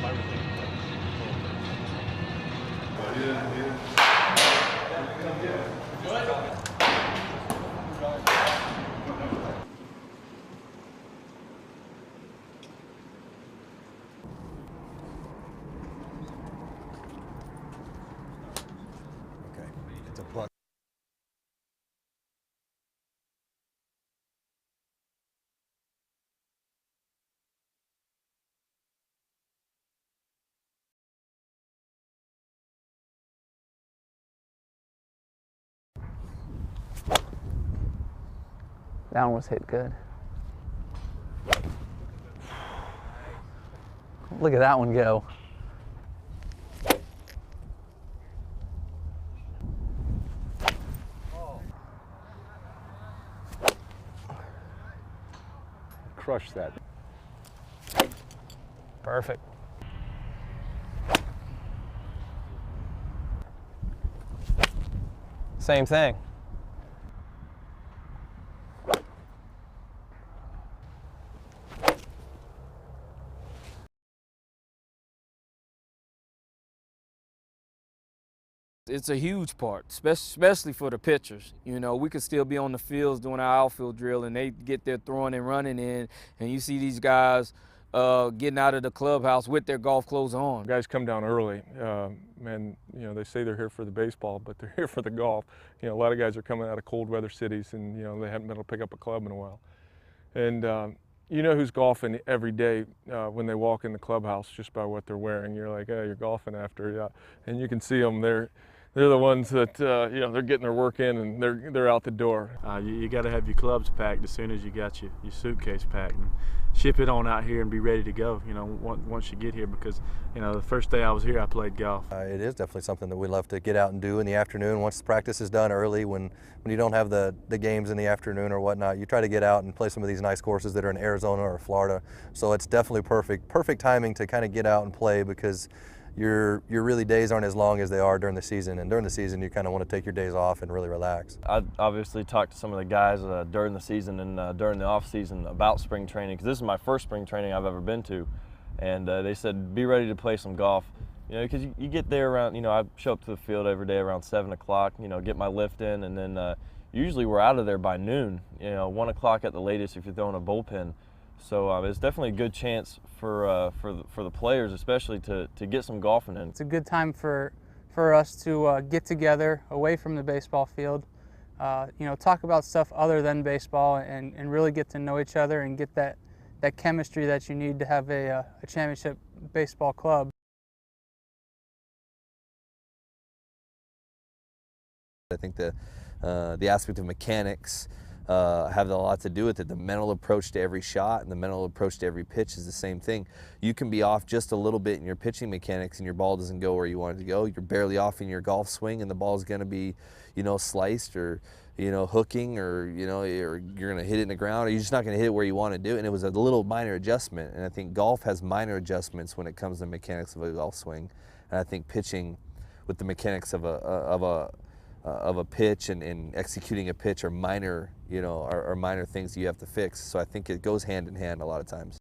Okay, it's a buck. That one was hit good. Look at that one go. Crush that. Perfect. Same thing. It's a huge part, especially for the pitchers. You know, we could still be on the fields doing our outfield drill, and they get their throwing and running in, and you see these guys getting out of the clubhouse with their golf clothes on. Guys come down early, and you know they say they're here for the baseball, but they're here for the golf. You know, a lot of guys are coming out of cold weather cities, and you know they haven't been able to pick up a club in a while. And you know who's golfing every day when they walk in the clubhouse just by what they're wearing. You're like, hey, you're golfing after, yeah, and you can see them. They're the ones that you know they're getting their work in and they're out the door. You got to have your clubs packed as soon as you got your suitcase packed and ship it on out here and be ready to go. You know, once you get here, because you know the first day I was here I played golf. It is definitely something that we love to get out and do in the afternoon. Once the practice is done early, when you don't have the games in the afternoon or whatnot, you try to get out and play some of these nice courses that are in Arizona or Florida. So it's definitely perfect timing to kind of get out and play, because your really days aren't as long as they are during the season, and during the season you kind of want to take your days off and really relax. I obviously talked to some of the guys during the season and during the off season about spring training, because this is my first spring training I've ever been to, and they said be ready to play some golf. You know, because you get there around, you know, I show up to the field every day around 7 o'clock, you know, get my lift in, and then usually we're out of there by noon, you know, 1 o'clock at the latest if you're throwing a bullpen. So it's definitely a good chance for the players, especially to get some golfing in. It's a good time for us to get together away from the baseball field, you know, talk about stuff other than baseball, and really get to know each other and get that chemistry that you need to have a championship baseball club. I think the aspect of mechanics have a lot to do with it. The mental approach to every shot and the mental approach to every pitch is the same thing. You can be off just a little bit in your pitching mechanics and your ball doesn't go where you want it to go. You're barely off in your golf swing and the ball's going to be, you know, sliced or, you know, hooking, or, you know, or you're going to hit it in the ground, or you're just not going to hit it where you want to do it. And it was a little minor adjustment. And I think golf has minor adjustments when it comes to mechanics of a golf swing. And I think pitching with the mechanics of a pitch and executing a pitch are minor, you know, are minor things you have to fix. So I think it goes hand in hand a lot of times.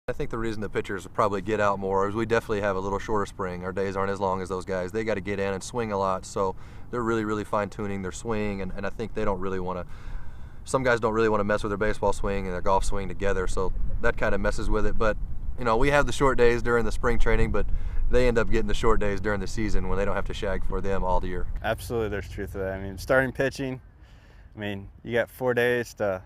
I think the reason the pitchers probably get out more is we definitely have a little shorter spring. Our days aren't as long as those guys. They got to get in and swing a lot, so they're really fine-tuning their swing, and I think they don't really want to, some guys don't really want to mess with their baseball swing and their golf swing together, so that kind of messes with it. But you know, we have the short days during the spring training, but they end up getting the short days during the season when they don't have to shag for them all year. Absolutely, there's truth to that. I mean, starting pitching, I mean, you got 4 days to,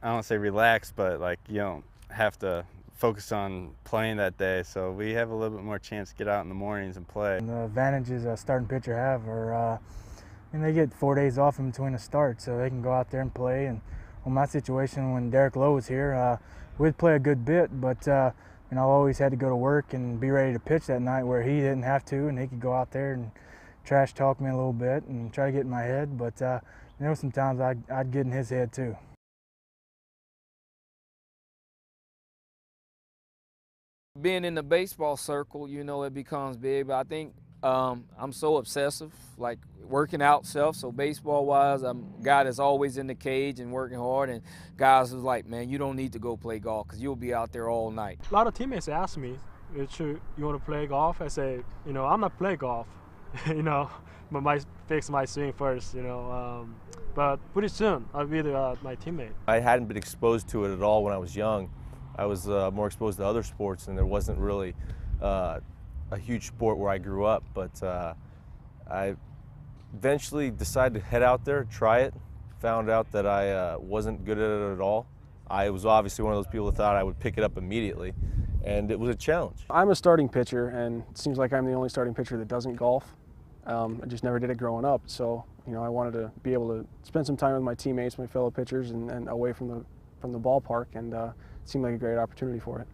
I don't say relax, but like you don't have to focus on playing that day, so we have a little bit more chance to get out in the mornings and play. And the advantages a starting pitcher have are, and they get 4 days off in between the start, so they can go out there and play. And on my situation, when Derek Lowe was here, we'd play a good bit, but you know, I always had to go to work and be ready to pitch that night, where he didn't have to, and he could go out there and trash talk me a little bit and try to get in my head. But there were some times I'd get in his head too. Being in the baseball circle, you know, it becomes big, but I think I'm so obsessive, like working out stuff. So baseball-wise, I'm a guy that's always in the cage and working hard. And guys who's like, man, you don't need to go play golf because you'll be out there all night. A lot of teammates ask me, you want to play golf? I say, I'm not play golf, but might fix my swing first, but pretty soon I'll be my teammate. I hadn't been exposed to it at all when I was young. I was more exposed to other sports, and there wasn't really a huge sport where I grew up. But I eventually decided to head out there, try it, found out that I wasn't good at it at all. I was obviously one of those people that thought I would pick it up immediately, and it was a challenge. I'm a starting pitcher, and it seems like I'm the only starting pitcher that doesn't golf. I just never did it growing up, so I wanted to be able to spend some time with my teammates, my fellow pitchers, and away from the ballpark, and it seemed like a great opportunity for it.